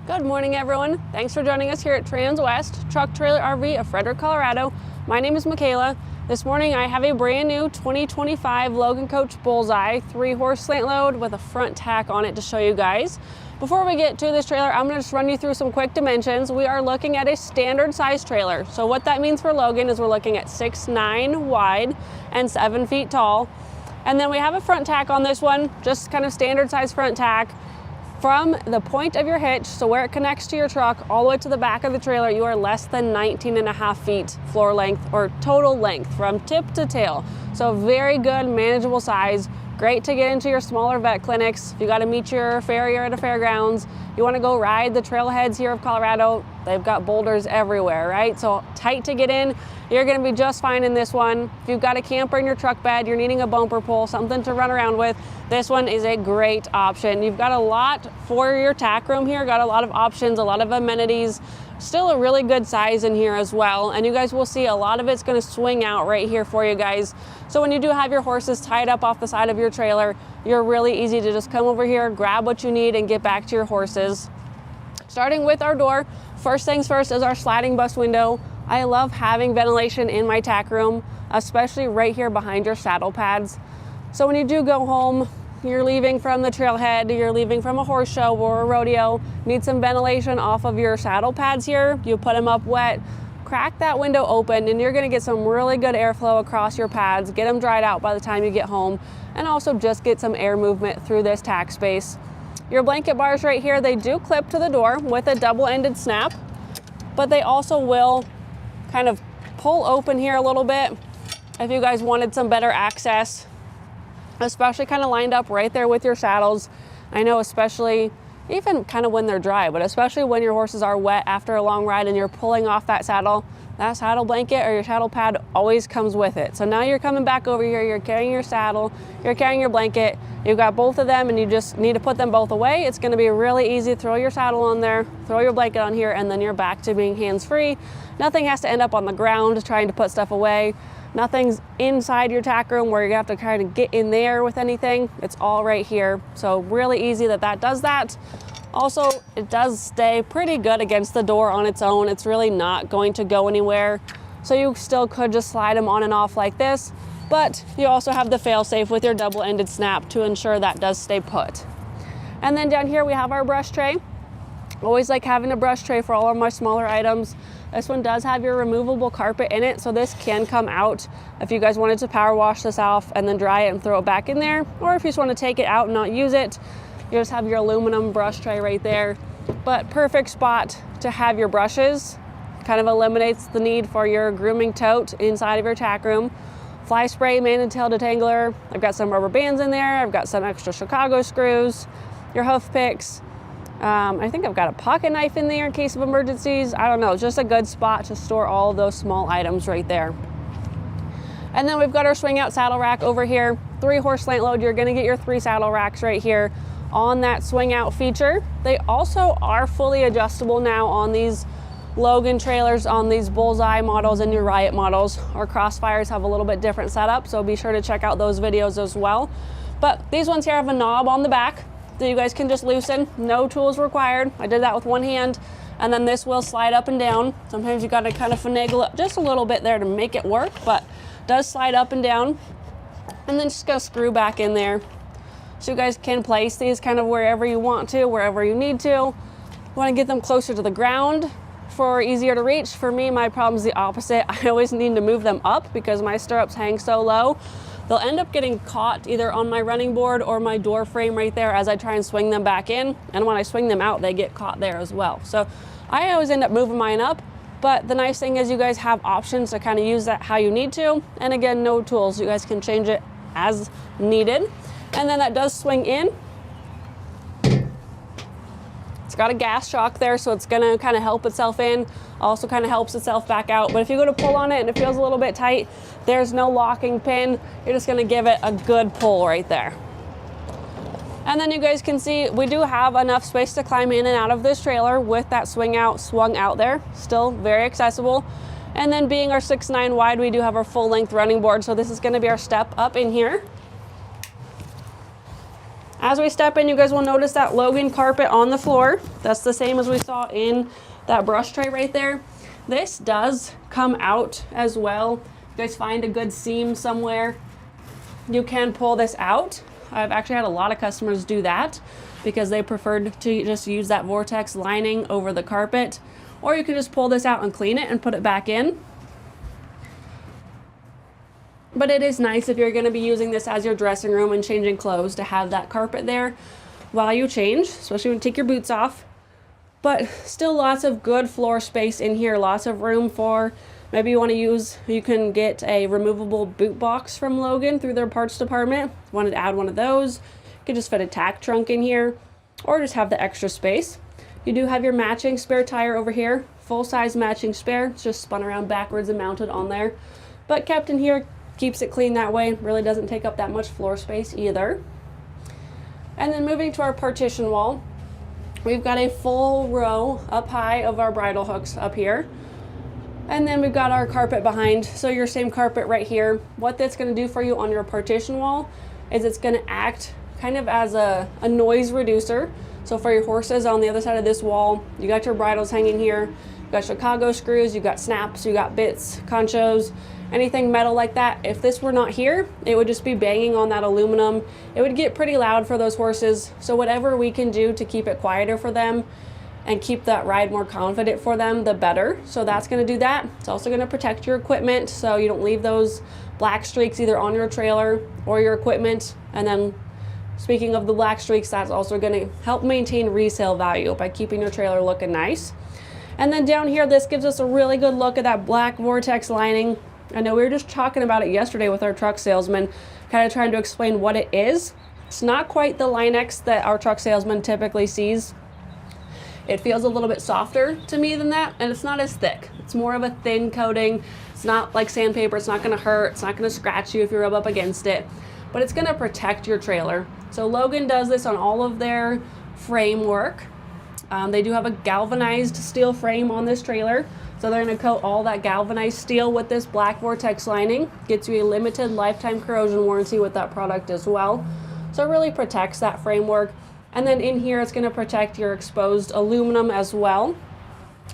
Good morning, everyone. Thanks for joining us here at Transwest Truck Trailer RV of Frederick, Colorado. My name is Michaela. This morning I have a brand new 2025 Logan Coach Bullseye 3-horse slant load with a front tack on it to show you guys. Before we get to this trailer, I'm going to just run you through some quick dimensions. We are looking at a standard size trailer. So what that means for Logan is we're looking at 6'9" wide and 7 feet tall. And then we have a front tack on this one, just kind of standard size front tack. From the point of your hitch, so where it connects to your truck, all the way to the back of the trailer, you are less than 19.5 feet floor length or total length from tip to tail. So very good, manageable size. Great to get into your smaller vet clinics. If you got to meet your farrier at a fairgrounds, you want to go ride the trailheads here of Colorado, they've got boulders everywhere, right? So tight to get in. You're going to be just fine in this one. If you've got a camper in your truck bed, you're needing a bumper pull, something to run around with, this one is a great option. You've got a lot for your tack room here, got a lot of options, a lot of amenities. Still a really good size in here as well, and you guys will see a lot of it's going to swing out right here for you guys. So when you do have your horses tied up off the side of your trailer, you're really easy to just come over here, grab what you need, and get back to your horses. Starting with our door, first things first is our sliding bus window. I love having ventilation in my tack room, especially right here behind your saddle pads. So when you do go home, you're leaving from the trailhead, you're leaving from a horse show or a rodeo, need some ventilation off of your saddle pads here, you put them up wet, crack that window open, and you're gonna get some really good airflow across your pads, get them dried out by the time you get home, and also just get some air movement through this tack space. Your blanket bars right here, they do clip to the door with a double-ended snap, but they also will kind of pull open here a little bit if you guys wanted some better access, especially kind of lined up right there with your saddles. I know, especially even kind of when they're dry, but especially when your horses are wet after a long ride and you're pulling off that saddle blanket or your saddle pad always comes with it. So now you're coming back over here, you're carrying your saddle, you're carrying your blanket, you've got both of them and you just need to put them both away. It's gonna be really easy to throw your saddle on there, throw your blanket on here, and then you're back to being hands-free. Nothing has to end up on the ground trying to put stuff away. Nothing's inside your tack room where you have to kind of get in there with anything. It's all right here. So really easy that does that. Also, it does stay pretty good against the door on its own. It's really not going to go anywhere. So you still could just slide them on and off like this, but you also have the fail-safe with your double-ended snap to ensure that does stay put. And then down here we have our brush tray. Always like having a brush tray for all of my smaller items. This one does have your removable carpet in it, so this can come out if you guys wanted to power wash this off and then dry it and throw it back in there, or if you just want to take it out and not use it, you just have your aluminum brush tray right there. But perfect spot to have your brushes. Kind of eliminates the need for your grooming tote inside of your tack room. Fly spray, mane and tail detangler. I've got some rubber bands in there. I've got some extra Chicago screws, your hoof picks. I think I've got a pocket knife in there in case of emergencies. I don't know, it's just a good spot to store all of those small items right there. And then we've got our swing out saddle rack over here. 3-horse slant load, you're gonna get your 3 saddle racks right here on that swing out feature. They also are fully adjustable now on these Logan trailers, on these Bullseye models and your Riot models. Our Crossfires have a little bit different setup, so be sure to check out those videos as well. But these ones here have a knob on the back that you guys can just loosen, no tools required. I did that with one hand, and then this will slide up and down. Sometimes you gotta kind of finagle it just a little bit there to make it work, but it does slide up and down. And then just go screw back in there. So you guys can place these kind of wherever you want to, wherever you need to. You wanna get them closer to the ground for easier to reach. For me, my problem's the opposite. I always need to move them up because my stirrups hang so low. They'll end up getting caught either on my running board or my door frame right there as I try and swing them back in. And when I swing them out, they get caught there as well. So I always end up moving mine up. But the nice thing is you guys have options to kind of use that how you need to. And again, no tools. You guys can change it as needed. And then that does swing in. It's got a gas shock there, so it's gonna kind of help itself in. Also kind of helps itself back out. But if you go to pull on it and it feels a little bit tight, there's no locking pin. You're just gonna give it a good pull right there. And then you guys can see we do have enough space to climb in and out of this trailer with that swung out there. Still very accessible. And then being our 6'9" wide, we do have our full length running board. So this is gonna be our step up in here. As we step in, you guys will notice that Logan carpet on the floor. That's the same as we saw in that brush tray right there. This does come out as well. You guys find a good seam somewhere, you can pull this out. I've actually had a lot of customers do that because they preferred to just use that Vortex lining over the carpet. Or you can just pull this out and clean it and put it back in. But it is nice if you're going to be using this as your dressing room and changing clothes to have that carpet there while you change, especially when you take your boots off. But still lots of good floor space in here, lots of room for, maybe you want to use, you can get a removable boot box from Logan through their parts department. Wanted to add one of those, you could just fit a tack trunk in here or just have the extra space. You do have your matching spare tire over here, full-size matching spare. It's just spun around backwards and mounted on there, but kept in here, keeps it clean that way. Really doesn't take up that much floor space either. And then moving to our partition wall, we've got a full row up high of our bridle hooks up here. And then we've got our carpet behind. So your same carpet right here. What that's going to do for you on your partition wall is it's going to act kind of as a noise reducer. So for your horses on the other side of this wall, you got your bridles hanging here. You got Chicago screws, you got snaps, you got bits, conchos, anything metal like that. If this were not here, it would just be banging on that aluminum. It would get pretty loud for those horses. So whatever we can do to keep it quieter for them and keep that ride more confident for them, the better. So that's going to do that. It's also going to protect your equipment so you don't leave those black streaks either on your trailer or your equipment. And then speaking of the black streaks, that's also going to help maintain resale value by keeping your trailer looking nice. And then down here, this gives us a really good look at that black Vortex lining. I know we were just talking about it yesterday with our truck salesman, kind of trying to explain what it is. It's not quite the Line-X that our truck salesman typically sees. It feels a little bit softer to me than that, and it's not as thick. It's more of a thin coating. It's not like sandpaper. It's not going to hurt. It's not going to scratch you if you rub up against it, but it's going to protect your trailer. So Logan does this on all of their framework. They do have a galvanized steel frame on this trailer. So they're going to coat all that galvanized steel with this black Vortex lining. Gets you a limited lifetime corrosion warranty with that product as well. So it really protects that framework. And then in here, it's going to protect your exposed aluminum as well.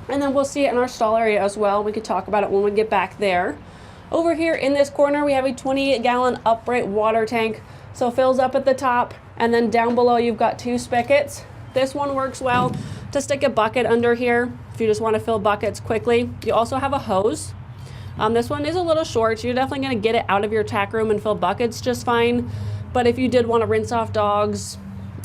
And then we'll see it in our stall area as well. We could talk about it when we get back there. Over here in this corner, we have a 28-gallon upright water tank. So it fills up at the top, and then down below you've got 2 spigots. This one works well to stick a bucket under here if you just want to fill buckets quickly. You also have a hose. This one is a little short, so you're definitely going to get it out of your tack room and fill buckets just fine. But if you did want to rinse off dogs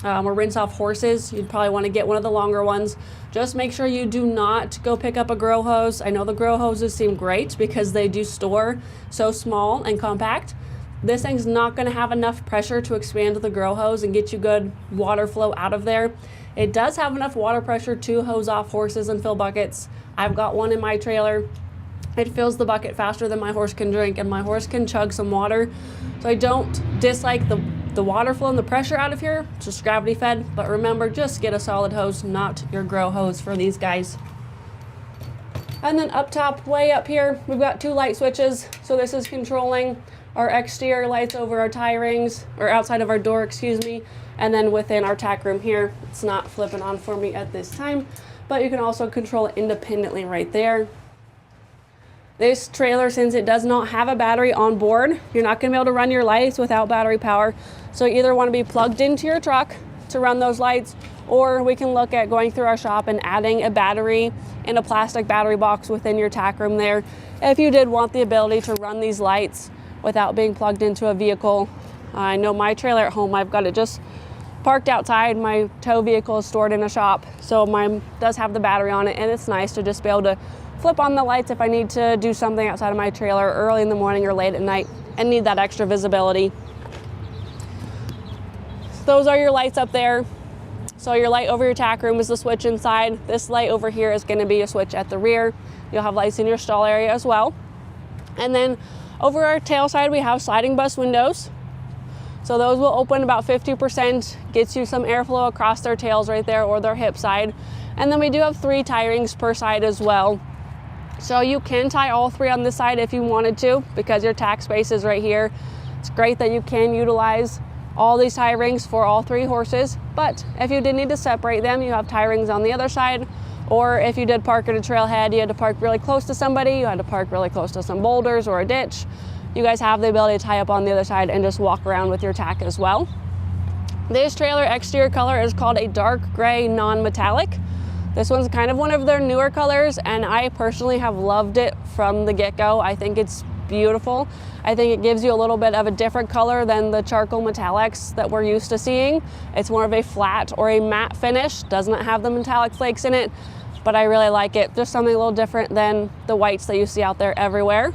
or rinse off horses, you'd probably want to get one of the longer ones. Just make sure you do not go pick up a grow hose. I know the grow hoses seem great because they do store so small and compact. This thing's not going to have enough pressure to expand the grow hose and get you good water flow out of there. It does have enough water pressure to hose off horses and fill buckets. I've got one in my trailer. It fills the bucket faster than my horse can drink, and my horse can chug some water. So I don't dislike the water flow and the pressure out of here. It's just gravity fed, but remember, just get a solid hose, not your grow hose for these guys. And then up top, way up here, we've got 2 light switches. So this is controlling our exterior lights over our tie rings, or outside of our door, excuse me. And then within our tack room here, it's not flipping on for me at this time, but you can also control it independently right there. This trailer, since it does not have a battery on board, you're not going to be able to run your lights without battery power. So you either want to be plugged into your truck to run those lights, or we can look at going through our shop and adding a battery in a plastic battery box within your tack room there. If you did want the ability to run these lights without being plugged into a vehicle. I know my trailer at home, I've got it just parked outside. My tow vehicle is stored in a shop, so mine does have the battery on it, and it's nice to just be able to flip on the lights if I need to do something outside of my trailer early in the morning or late at night and need that extra visibility. So those are your lights up there. So your light over your tack room is the switch inside. This light over here is going to be a switch at the rear. You'll have lights in your stall area as well. And then over our tail side, we have sliding bus windows. So those will open about 50%, gets you some airflow across their tails right there or their hip side. And then we do have 3 tie rings per side as well. So you can tie all 3 on this side if you wanted to, because your tack space is right here. It's great that you can utilize all these tie rings for all 3 horses. But if you did need to separate them, you have tie rings on the other side. Or if you did park at a trailhead, you had to park really close to somebody, you had to park really close to some boulders or a ditch, you guys have the ability to tie up on the other side and just walk around with your tack as well. This trailer exterior color is called a dark gray non-metallic. This one's kind of one of their newer colors, and I personally have loved it from the get-go. I think it's beautiful. I think it gives you a little bit of a different color than the charcoal metallics that we're used to seeing. It's more of a flat or a matte finish, does not have the metallic flakes in it, but I really like it. There's something a little different than the whites that you see out there everywhere.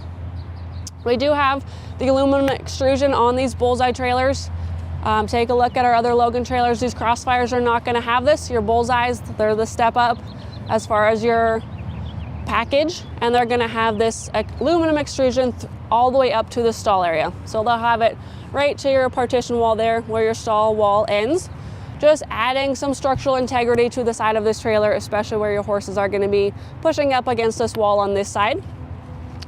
We do have the aluminum extrusion on these Bullseye trailers. Take a look at our other Logan trailers. These Crossfires are not going to have this. Your Bullseyes, they're the step up as far as your package, and they're going to have this aluminum extrusion all the way up to the stall area. So they'll have it right to your partition wall there where your stall wall ends. Just adding some structural integrity to the side of this trailer, especially where your horses are going to be pushing up against this wall on this side.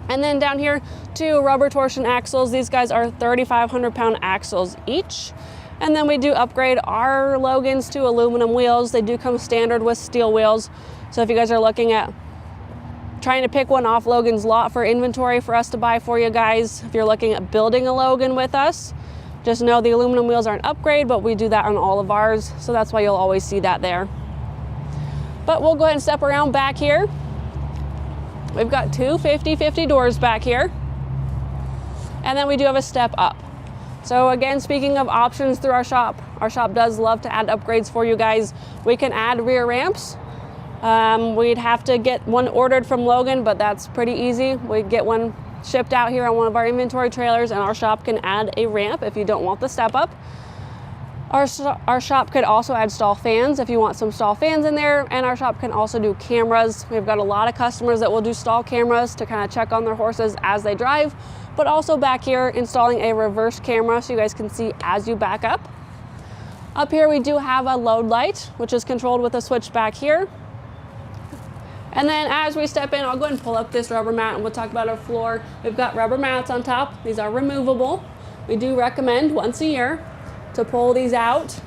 And then down here, 2 rubber torsion axles. These guys are 3,500 pound axles each. And then we do upgrade our Logans to aluminum wheels. They do come standard with steel wheels. So if you guys are looking at trying to pick one off Logan's lot for inventory for us to buy for you guys, if you're looking at building a Logan with us, just know the aluminum wheels are an upgrade, but we do that on all of ours. So that's why you'll always see that there. But we'll go ahead and step around back here. We've got 2 50/50 doors back here. And then we do have a step up. So again, speaking of options through our shop does love to add upgrades for you guys. We can add rear ramps. We'd have to get one ordered from Logan, but that's pretty easy. We'd get one shipped out here on one of our inventory trailers, and our shop can add a ramp if you don't want the step up. Our shop could also add stall fans if you want some stall fans in there, and our shop can also do cameras. We've got a lot of customers that will do stall cameras to kind of check on their horses as they drive, but also back here installing a reverse camera so you guys can see as you back up. Up here we do have a load light, which is controlled with a switch back here. And then as we step in, I'll go ahead and pull up this rubber mat and we'll talk about our floor. We've got rubber mats on top. These are removable. We do recommend once a year to pull these out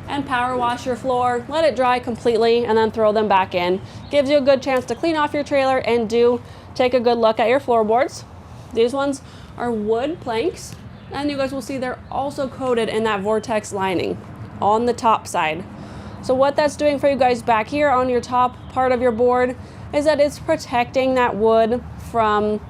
and power wash your floor, let it dry completely, and then throw them back in. Gives you a good chance to clean off your trailer and do take a good look at your floorboards. These ones are wood planks, and you guys will see they're also coated in that Vortex lining on the top side. So what that's doing for you guys back here on your top part of your board is that it's protecting that wood from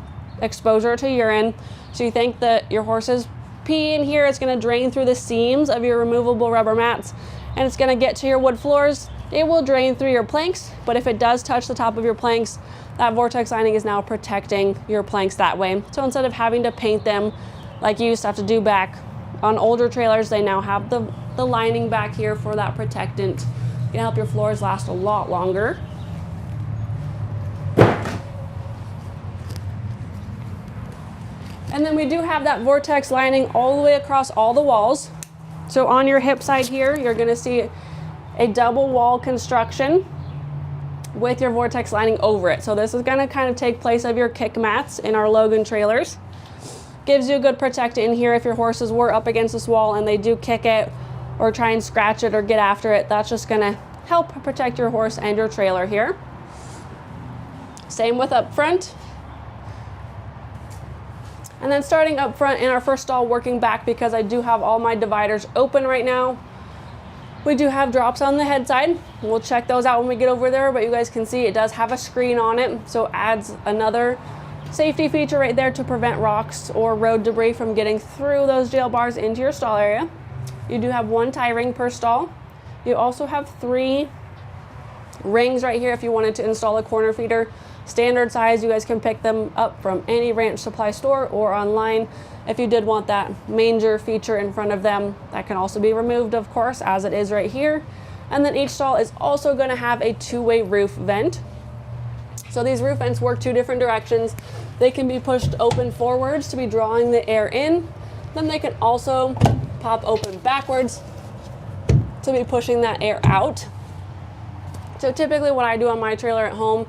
exposure to urine. So you think that your horses pee in here, it's going to drain through the seams of your removable rubber mats, and it's going to get to your wood floors. It will drain through your planks, but if it does touch the top of your planks, that Vortex lining is now protecting your planks that way. So instead of having to paint them like you used to have to do back on older trailers, they now have the lining back here for that protectant. It can help your floors last a lot longer. And then we do have that Vortex lining all the way across all the walls. So on your hip side here, you're going to see a double wall construction with your Vortex lining over it. So this is going to kind of take place of your kick mats in our Logan trailers. Gives you a good protect in here if your horses were up against this wall and they do kick it or try and scratch it or get after it. That's just going to help protect your horse and your trailer here. Same with up front. And then starting up front in our first stall, working back, because I do have all my dividers open right now. We do have drops on the head side. We'll check those out when we get over there, but you guys can see it does have a screen on it, so adds another safety feature right there to prevent rocks or road debris from getting through those jail bars into your stall area. You do have 1 tie ring per stall. You also have 3 rings right here if you wanted to install a corner feeder. Standard size, you guys can pick them up from any ranch supply store or online. If you did want that manger feature in front of them, that can also be removed, of course, as it is right here. And then each stall is also going to have a 2-way roof vent. So these roof vents work 2 different directions. They can be pushed open forwards to be drawing the air in. Then they can also pop open backwards to be pushing that air out. So typically what I do on my trailer at home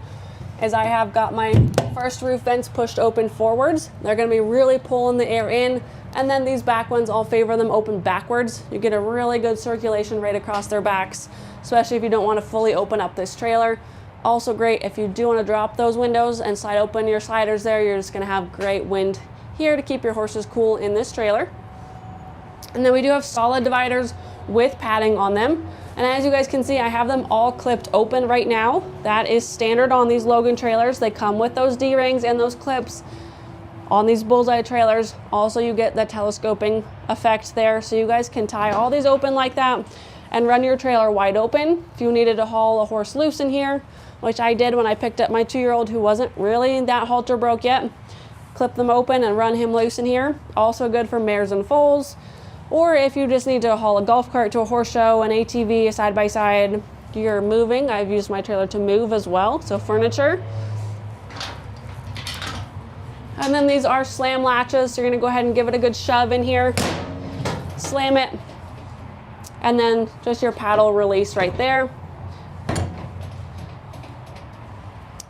is I have got my first roof vents pushed open forwards. They're going to be really pulling the air in, and then these back ones, I'll favor them open backwards. You get a really good circulation rate across their backs, especially if you don't want to fully open up this trailer. Also great if you do want to drop those windows and slide open your sliders there. You're just going to have great wind here to keep your horses cool in this trailer. And then we do have solid dividers with padding on them. And as you guys can see, I have them all clipped open right now. That is standard on these Logan trailers. They come with those D-rings and those clips. On these Bullseye trailers, also you get the telescoping effect there. So you guys can tie all these open like that and run your trailer wide open. If you needed to haul a horse loose in here, which I did when I picked up my 2-year-old who wasn't really that halter broke yet, clip them open and run him loose in here. Also good for mares and foals. Or if you just need to haul a golf cart to a horse show, an ATV, a side-by-side, you're moving. I've used my trailer to move as well, so furniture. And then these are slam latches, so you're gonna go ahead and give it a good shove in here, slam it, and then just your paddle release right there.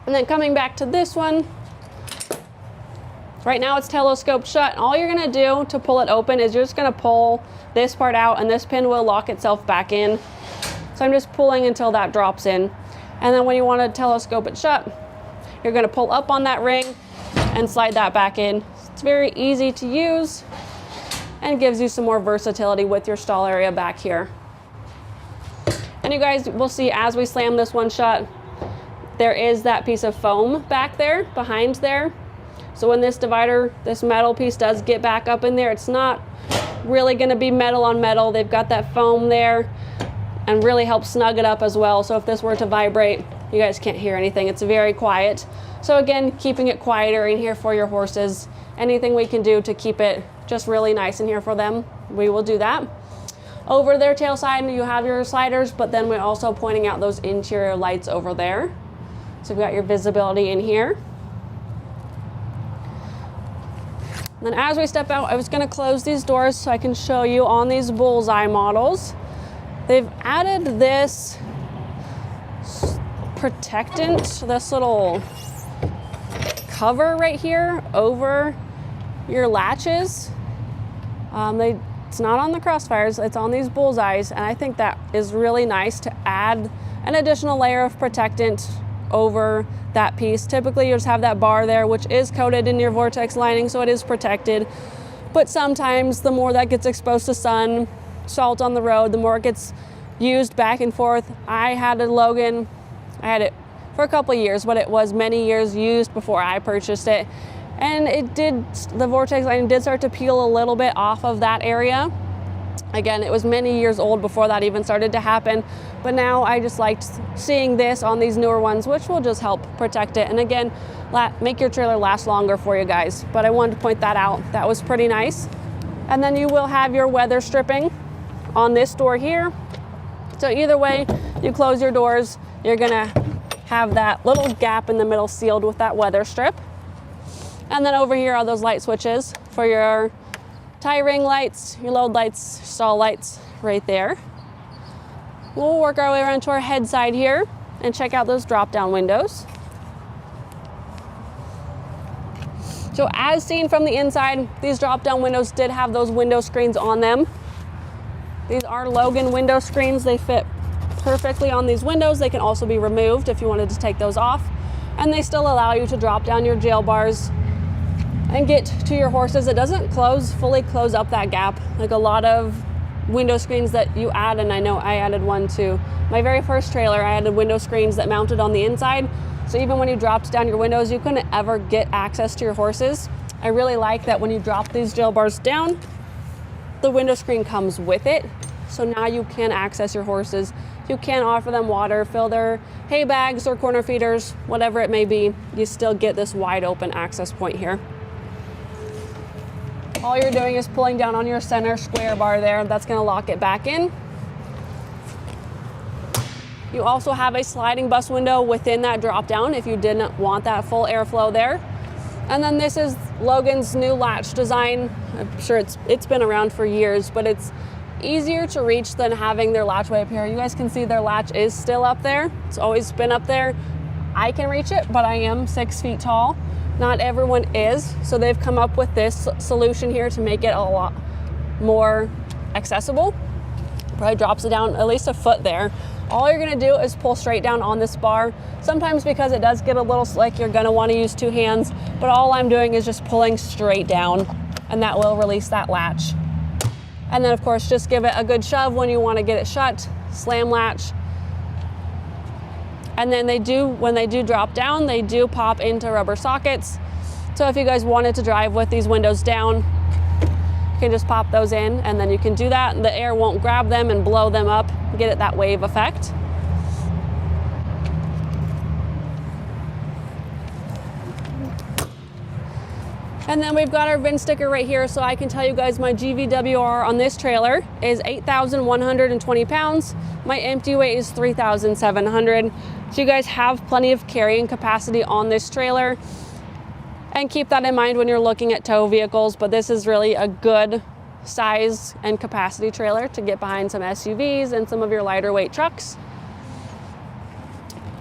And then coming back to this one, right now it's telescoped shut. All you're gonna do to pull it open is you're just gonna pull this part out and this pin will lock itself back in. So I'm just pulling until that drops in. And then when you wanna telescope it shut, you're gonna pull up on that ring and slide that back in. It's very easy to use and gives you some more versatility with your stall area back here. And you guys will see as we slam this one shut, there is that piece of foam back there, behind there. So when this divider, this metal piece does get back up in there, it's not really gonna be metal on metal. They've got that foam there and really helps snug it up as well. So if this were to vibrate, you guys can't hear anything. It's very quiet. So again, keeping it quieter in here for your horses. Anything we can do to keep it just really nice in here for them, we will do that. Over their tail side, you have your sliders, but then we're also pointing out those interior lights over there. So you've got your visibility in here. And then as we step out, I was gonna close these doors so I can show you on these Bullseye models. They've added this protectant, this little cover right here over your latches. It's not on the Crossfires, it's on these Bullseyes, and I think that is really nice to add an additional layer of protectant over that piece. Typically you just have that bar there, which is coated in your Vortex lining, so it is protected. But sometimes the more that gets exposed to sun, salt on the road, the more it gets used back and forth. I had a Logan, I had it for a couple of years, but it was many years used before I purchased it. And the Vortex lining did start to peel a little bit off of that area. Again, it was many years old before that even started to happen. But now I just liked seeing this on these newer ones, which will just help protect it. And again, make your trailer last longer for you guys. But I wanted to point that out. That was pretty nice. And then you will have your weather stripping on this door here. So either way you close your doors, you're gonna have that little gap in the middle sealed with that weather strip. And then over here are those light switches for your tie ring lights, your load lights, stall lights right there. We'll work our way around to our head side here and check out those drop down windows. So as seen from the inside, these drop down windows did have those window screens on them. These are Logan window screens. They fit perfectly on these windows. They can also be removed if you wanted to take those off. And they still allow you to drop down your jail bars and get to your horses. It doesn't fully close up that gap like a lot of window screens that you add, and I know I added one to my very first trailer. I added window screens that mounted on the inside, so even when you dropped down your windows, you couldn't ever get access to your horses. I really like that when you drop these jail bars down, the window screen comes with it, so now you can access your horses. You can offer them water, fill their hay bags or corner feeders, whatever it may be. You still get this wide open access point here. All you're doing is pulling down on your center square bar there. That's gonna lock it back in. You also have a sliding bus window within that drop down if you didn't want that full airflow there. And then this is Logan's new latch design. I'm sure it's been around for years, but it's easier to reach than having their latch way up here. You guys can see their latch is still up there. It's always been up there. I can reach it, but I am 6 feet tall. Not everyone is, so they've come up with this solution here to make it a lot more accessible. Probably drops it down at least a foot there. All you're gonna do is pull straight down on this bar. Sometimes because it does get a little slick, you're gonna wanna use 2 hands, but all I'm doing is just pulling straight down, and that will release that latch. And then of course, just give it a good shove when you wanna get it shut, slam latch. And then when they do drop down, they do pop into rubber sockets. So if you guys wanted to drive with these windows down, you can just pop those in, and then you can do that. The air won't grab them and blow them up, get it that wave effect. And then we've got our VIN sticker right here, so I can tell you guys my GVWR on this trailer is 8,120 pounds. My empty weight is 3,700. So you guys have plenty of carrying capacity on this trailer. And keep that in mind when you're looking at tow vehicles, but this is really a good size and capacity trailer to get behind some SUVs and some of your lighter weight trucks.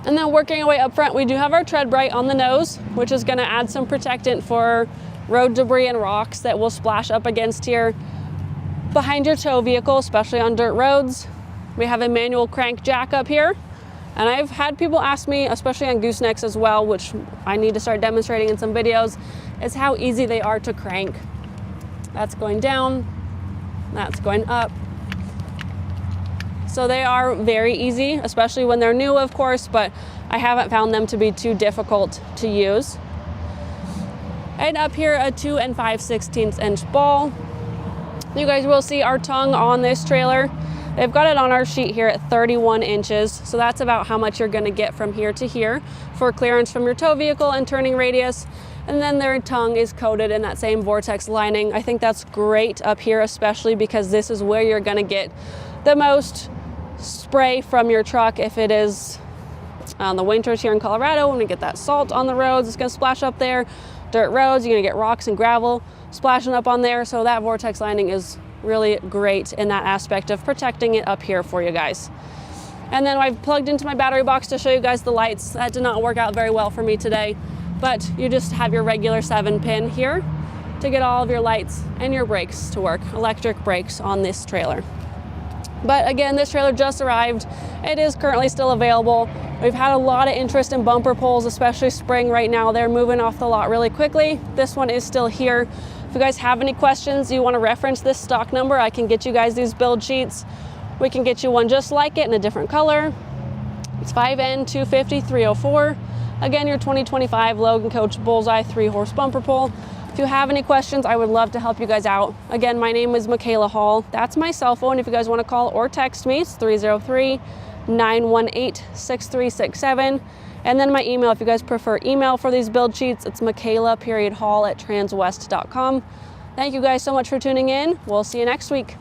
And then working our way up front, we do have our tread bright on the nose, which is gonna add some protectant for road debris and rocks that will splash up against here behind your tow vehicle, especially on dirt roads. We have a manual crank jack up here. And I've had people ask me, especially on goosenecks as well, which I need to start demonstrating in some videos, is how easy they are to crank. That's going down, that's going up. So they are very easy, especially when they're new, of course, but I haven't found them to be too difficult to use. And up here, a 2 5/16 inch ball. You guys will see our tongue on this trailer. They've got it on our sheet here at 31 inches, so that's about how much you're gonna get from here to here for clearance from your tow vehicle and turning radius. And then their tongue is coated in that same Vortex lining. I think that's great up here, especially because this is where you're gonna get the most spray from your truck. If it is on the winters here in Colorado, when we get that salt on the roads, it's gonna splash up there. Dirt roads, you're gonna get rocks and gravel splashing up on there, so that Vortex lining is really great in that aspect of protecting it up here for you guys. And then I've plugged into my battery box to show you guys the lights. That did not work out very well for me today, but you just have your regular 7-pin here to get all of your lights and your brakes to work, electric brakes on this trailer. But again, this trailer just arrived. It is currently still available. We've had a lot of interest in bumper pulls, especially spring right now. They're moving off the lot really quickly. This one is still here. If you guys have any questions, you want to reference this stock number, I can get you guys these build sheets. We can get you one just like it in a different color. It's 5N250304. Again, your 2025 Logan Coach Bullseye 3-horse bumper pull. If you have any questions, I would love to help you guys out. Again, my name is Michaela Hall. That's my cell phone. If you guys want to call or text me, it's 303-918-6367. And then my email, if you guys prefer email for these build sheets, it's Michaela.Hall@transwest.com. Thank you guys so much for tuning in. We'll see you next week.